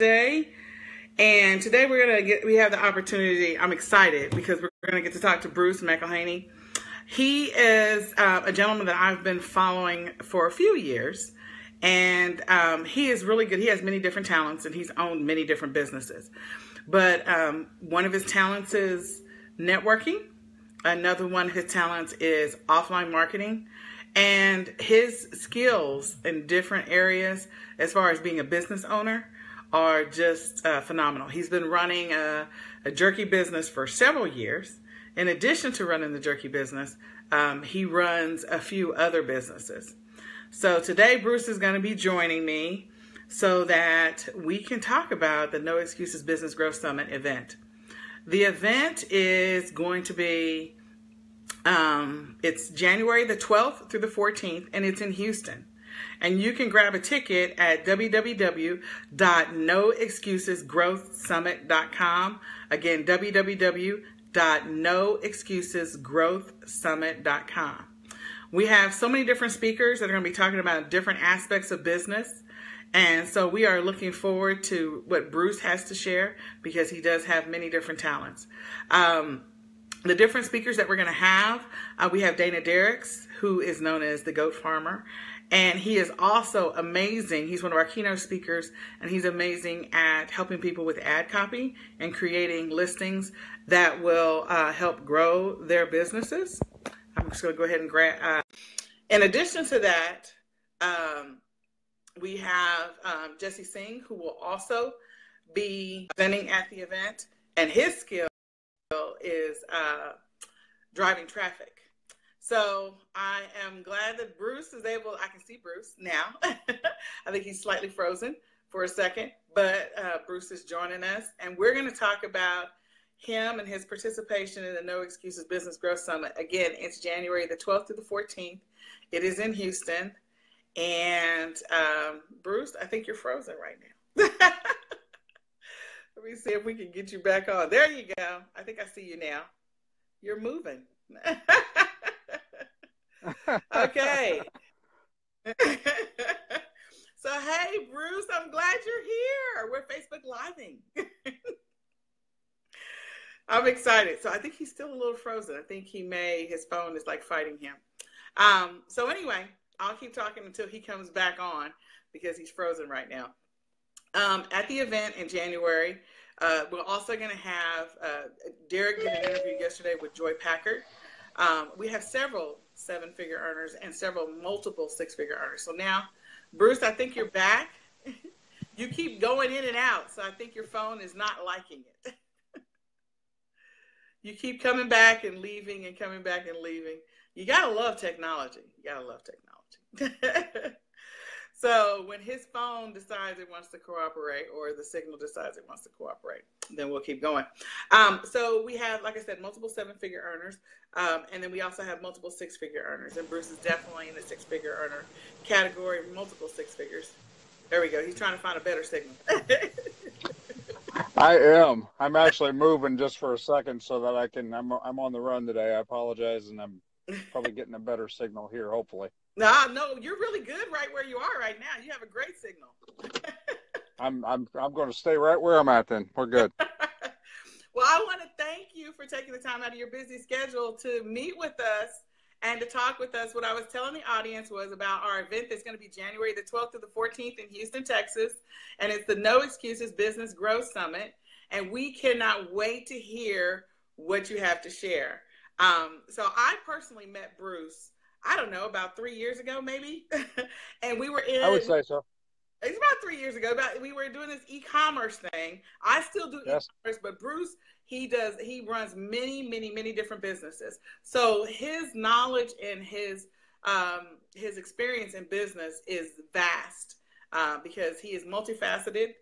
today. And today we have the opportunity. I'm excited because we're gonna get to talk to Bruce McElhaney. He is a gentleman that I've been following for a few years, and he is really good. He has many different talents, and he's owned many different businesses. But one of his talents is networking. Another one of his talents is offline marketing. And his skills in different areas, as far as being a business owner, are just phenomenal. He's been running a jerky business for several years. In addition to running the jerky business, he runs a few other businesses. So today, Bruce is going to be joining me so that we can talk about the No Excuses Business Growth Summit event. The event is going to be, it's January the 12th through the 14th, and it's in Houston. And you can grab a ticket at www.noexcusesgrowthsummit.com. Again, www.noexcusesgrowthsummit.com. We have so many different speakers that are going to be talking about different aspects of business. And so we are looking forward to what Bruce has to share because he does have many different talents. The different speakers that we're going to have, we have Dana Derricks, who is known as the Goat Farmer. And he is also amazing. He's one of our keynote speakers, and he's amazing at helping people with ad copy and creating listings that will help grow their businesses. I'm just going to go ahead and grab. In addition to that, we have Jesse Singh, who will also be presenting at the event, and his skill is driving traffic. So I am glad that Bruce is able, I can see Bruce now. I think he's slightly frozen for a second, but Bruce is joining us, and we're going to talk about him and his participation in the No Excuses Business Growth Summit. Again, it's January the 12th to the 14th. It is in Houston. And Bruce, I think you're frozen right now. Let me see if we can get you back on. There you go. I think I see you now. You're moving. Okay. So, hey, Bruce, I'm glad you're here. We're Facebook Living. I'm excited. So I think he's still a little frozen. I think his phone is like fighting him. So anyway, I'll keep talking until he comes back on because he's frozen right now. At the event in January, we're also going to have Derek did an interview yesterday with Joy Packard. We have several seven-figure earners and several multiple six-figure earners. So now, Bruce, I think you're back. You keep going in and out, so I think your phone is not liking it. You keep coming back and leaving and coming back and leaving. You got to love technology. You got to love technology. So when his phone decides it wants to cooperate or the signal decides it wants to cooperate, then we'll keep going. So we have, like I said, multiple seven-figure earners, and then we also have multiple six-figure earners. And Bruce is definitely in the six-figure earner category, multiple six figures. There we go. He's trying to find a better signal. I am. I'm actually moving just for a second so that I can. I'm on the run today. I apologize, and I'm probably getting a better signal here, hopefully. No, you're really good right where you are right now. You have a great signal. I'm going to stay right where I'm at then. We're good. Well, I want to thank you for taking the time out of your busy schedule to meet with us and to talk with us. What I was telling the audience was about our event that's going to be January the 12th to the 14th in Houston, Texas. And it's the No Excuses Business Growth Summit. And we cannot wait to hear what you have to share. So I personally met Bruce, I don't know, about 3 years ago, maybe. And we were I would say so. It's about 3 years ago. We were doing this e-commerce thing. I still do e-commerce, but Bruce, he runs many, many, many different businesses. So his knowledge and his experience in business is vast because he is multifaceted.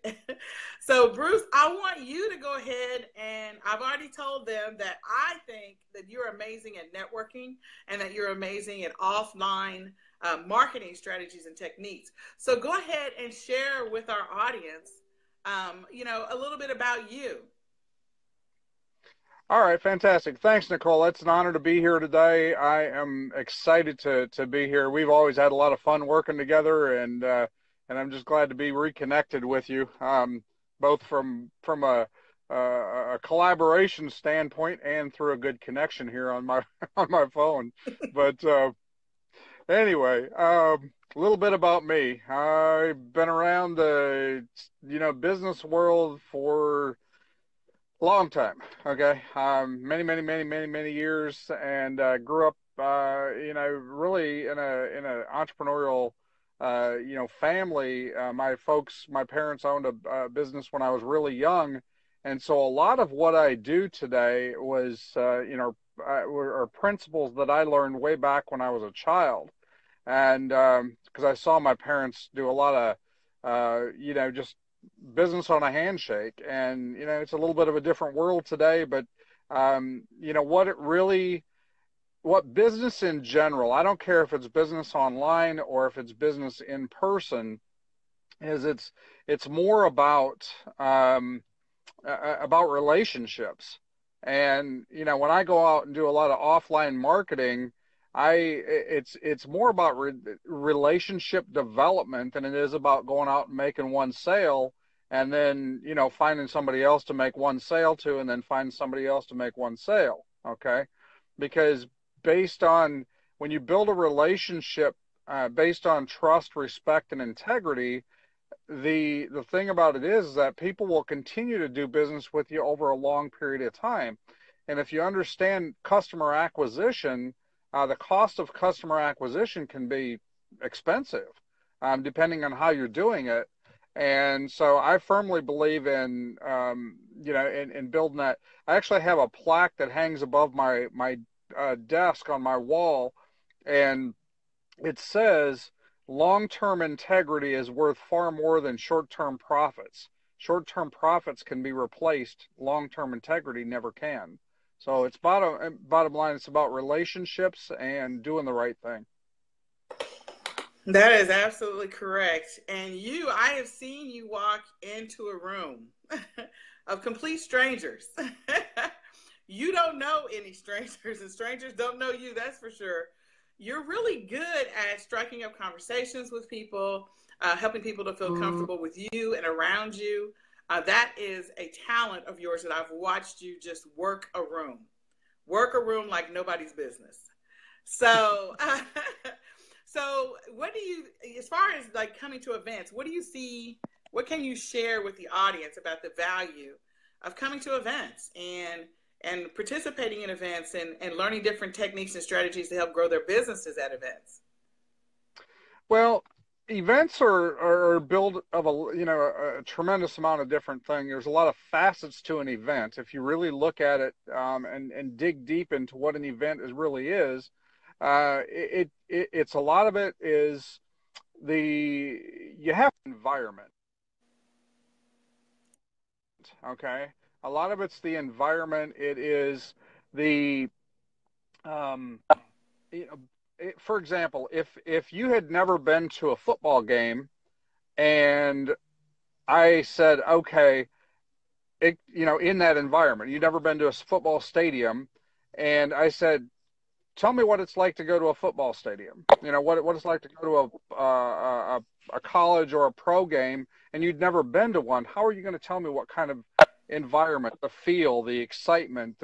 So Bruce, I want you to go ahead, and I've already told them that I think that you're amazing at networking and that you're amazing at offline marketing strategies and techniques. So go ahead and share with our audience, a little bit about you. All right, fantastic. Thanks, Nicole. It's an honor to be here today. I am excited to be here. We've always had a lot of fun working together, and I'm just glad to be reconnected with you. both from a collaboration standpoint and through a good connection here on my on my phone. But anyway, a little bit about me. I've been around the business world for long time. Okay. Many years, and grew up, really in a entrepreneurial, family. My parents owned a business when I was really young. And so a lot of what I do today was, are principles that I learned way back when I was a child. And, because I saw my parents do a lot of, just business on a handshake. And it's a little bit of a different world today, but what business in general, I don't care if it's business online or if it's business in person, is it's more about relationships. And when I go out and do a lot of offline marketing, it's more about relationship development than it is about going out and making one sale, and then finding somebody else to make one sale to, and then find somebody else to make one sale. Okay. Because based on when you build a relationship, based on trust, respect, and integrity, the thing about it is that people will continue to do business with you over a long period of time. And if you understand customer acquisition, the cost of customer acquisition can be expensive, depending on how you're doing it. And so I firmly believe in, in building that. I actually have a plaque that hangs above my desk on my wall, and it says, long-term integrity is worth far more than short-term profits. Short-term profits can be replaced. Long-term integrity never can. So it's bottom line, it's about relationships and doing the right thing. That is absolutely correct. And I have seen you walk into a room of complete strangers. You don't know any strangers, and strangers don't know you, that's for sure. You're really good at striking up conversations with people, helping people to feel comfortable with you and around you. That is a talent of yours that I've watched you just work a room like nobody's business. So, so what do you, as far as like coming to events, what do you see, what can you share with the audience about the value of coming to events and participating in events and learning different techniques and strategies to help grow their businesses at events? Well, events are built of a tremendous amount of different things. There's a lot of facets to an event. If you really look at it, and dig deep into what an event really is, it's a lot of it is you have environment. Okay. A lot of it's the environment. It is the, um, for example, if you had never been to a football game, and I said, okay, in that environment, you've never been to a football stadium, and I said, tell me what it's like to go to a football stadium. What it's like to go to a college or a pro game, and you'd never been to one. How are you going to tell me what kind of environment, the feel, the excitement?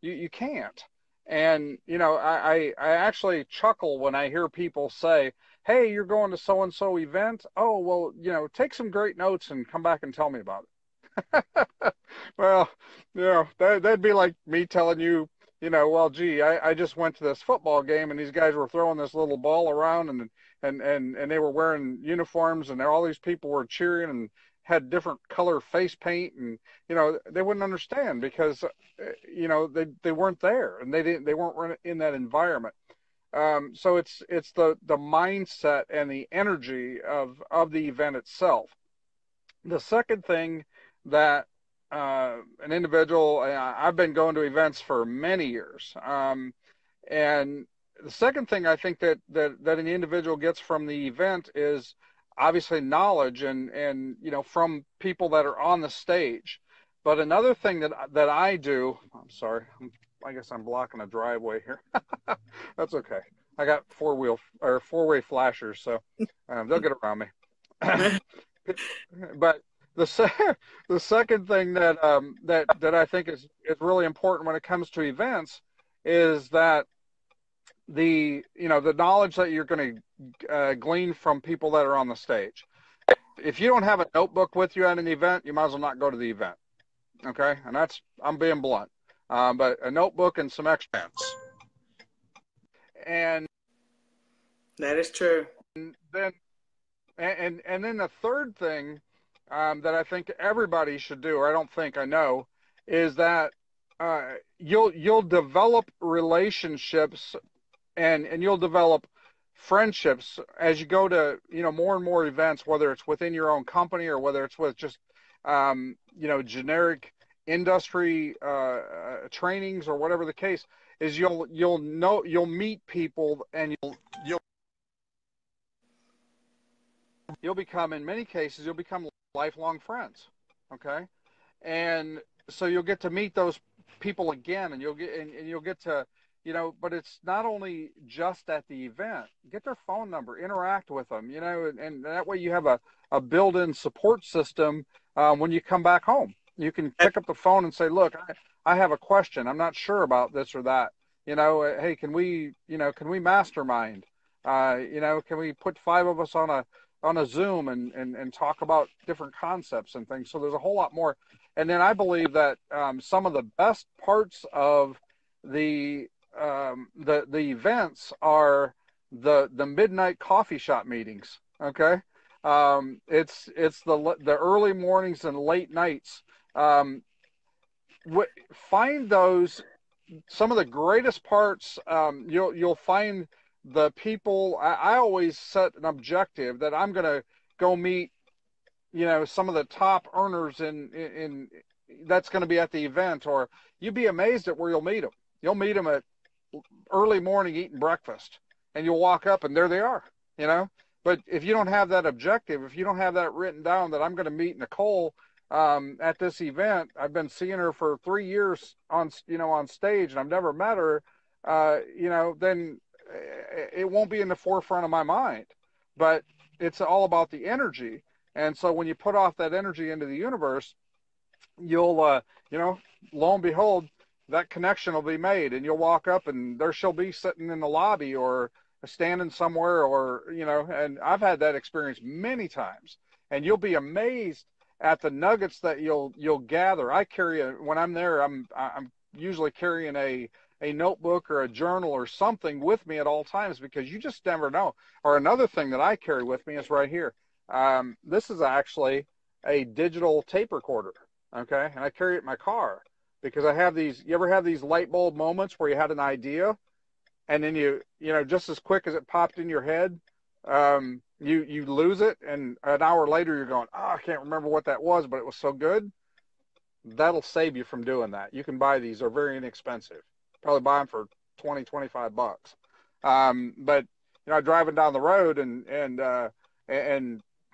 You can't. And I actually chuckle when I hear people say, "Hey, you're going to so and so event? Oh, well, take some great notes and come back and tell me about it." Well, that'd be like me telling you, well, gee, I just went to this football game and these guys were throwing this little ball around, and they were wearing uniforms, and all these people were cheering and had different color face paint, and they wouldn't understand because they weren't there, and they weren't in that environment. So it's the mindset and the energy of the event itself. The second thing that an individual, I've been going to events for many years, and the second thing I think that an individual gets from the event is obviously knowledge and from people that are on the stage. But another thing that I do, I'm sorry, I guess I'm blocking a driveway here. That's okay. I got four-way flashers, so they'll get around me. But the second thing that that I think is really important when it comes to events is that the knowledge that you're going to glean from people that are on the stage. If you don't have a notebook with you at an event, you might as well not go to the event. Okay, and I'm being blunt, but a notebook and some expense, and That is true. then and then the third thing that I think everybody should do, or I don't think I know, is that you'll develop relationships and you'll develop friendships as you go to more and more events, whether it's within your own company or whether it's with just generic industry trainings or whatever the case is. You'll meet people and you'll become, in many cases, you'll become lifelong friends. Okay, and so you'll get to meet those people again, and you'll get to but it's not only just at the event. Get their phone number, interact with them, and that way you have a built-in support system when you come back home. You can pick up the phone and say, look, I have a question. I'm not sure about this or that. Hey, can we mastermind? Can we put 5 of us on a Zoom and talk about different concepts and things? So there's a whole lot more. And then I believe that some of the best parts of the events are the midnight coffee shop meetings. Okay, it's the early mornings and late nights. Find those, some of the greatest parts. You'll find the people. I always set an objective that I'm going to go meet some of the top earners in that's going to be at the event, or you'd be amazed at where you'll meet them. You'll meet them at early morning eating breakfast, and you'll walk up and there they are. But if you don't have that objective, if you don't have that written down that I'm going to meet Nicole at this event, I've been seeing her for 3 years on stage and I've never met her, then it won't be in the forefront of my mind. But it's all about the energy. And so when you put off that energy into the universe, you'll lo and behold, that connection will be made, and you'll walk up and there she'll be sitting in the lobby or standing somewhere, or and I've had that experience many times, and you'll be amazed at the nuggets that you'll gather. When I'm there, I'm usually carrying a notebook or a journal or something with me at all times, because you just never know. Or another thing that I carry with me is right here. This is actually a digital tape recorder. Okay, and I carry it in my car because I have these. You ever have these light bulb moments where you had an idea, and then just as quick as it popped in your head, you lose it, and an hour later you're going, oh, I can't remember what that was, but it was so good. That'll save you from doing that. You can buy these; they're very inexpensive. Probably buy them for $20-25. But driving down the road and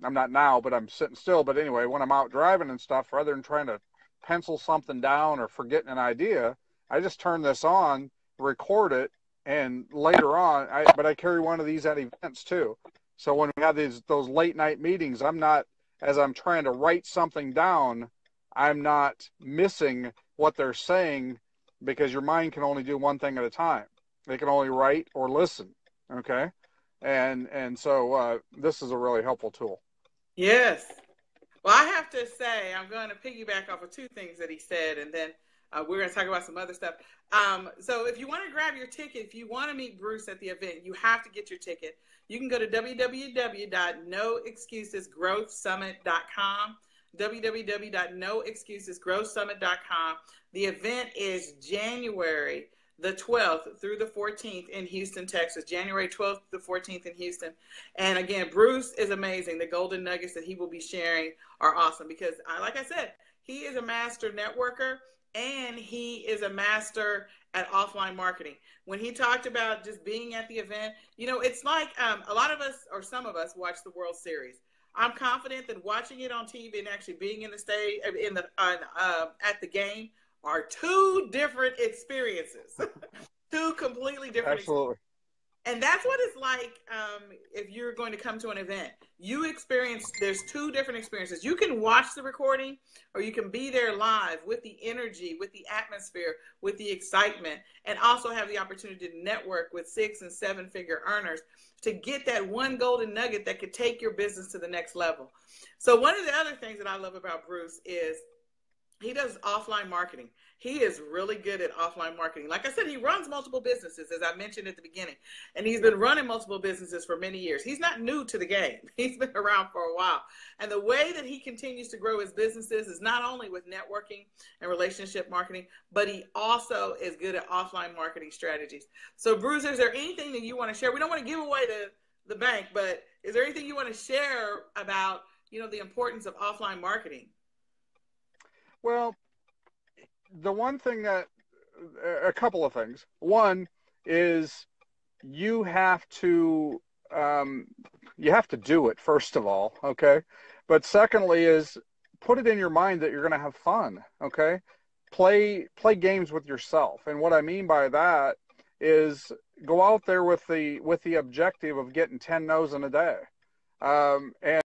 I'm not now, but I'm sitting still. But anyway, when I'm out driving and stuff, rather than trying to pencil something down or forgetting an idea, I just turn this on, record it, and later on, I carry one of these at events too. So when we have those late night meetings, as I'm trying to write something down, I'm not missing what they're saying, because your mind can only do one thing at a time. They can only write or listen. Okay. And so this is a really helpful tool. Yes. Well, I have to say, I'm going to piggyback off of 2 things that he said, and then we're going to talk about some other stuff. So if you want to grab your ticket, if you want to meet Bruce at the event, you have to get your ticket. You can go to www.noexcusesgrowthsummit.com, www.noexcusesgrowthsummit.com. The event is January the 12th through the 14th in Houston, Texas. January 12th to the 14th in Houston. And again, Bruce is amazing. The golden nuggets that he will be sharing are awesome because, like I said, he is a master networker and he is a master at offline marketing. When he talked about just being at the event, it's like a lot of us, or some of us, watch the World Series. I'm confident that watching it on TV and actually being in the stage at the game are 2 different experiences. 2 completely different Absolutely. And that's what it's like if you're going to come to an event. You experience, there's two different experiences. You can watch the recording or you can be there live with the energy, with the atmosphere, with the excitement, and also have the opportunity to network with 6- and 7-figure earners to get that one golden nugget that could take your business to the next level. So one of the other things that I love about Bruce is he does offline marketing. He is really good at offline marketing. Like I said, he runs multiple businesses, as I mentioned at the beginning, and he's been running multiple businesses for many years. He's not new to the game. He's been around for a while. And the way that he continues to grow his businesses is not only with networking and relationship marketing, but he also is good at offline marketing strategies. So Bruce, is there anything that you want to share? We don't want to give away the bank, but is there anything you want to share about, the importance of offline marketing? Well, the one thing that, a couple of things. One is you have to do it, first of all, okay? But secondly is put it in your mind that you're going to have fun, okay? Play games with yourself. And what I mean by that is go out there with the objective of getting 10 no's in a day. And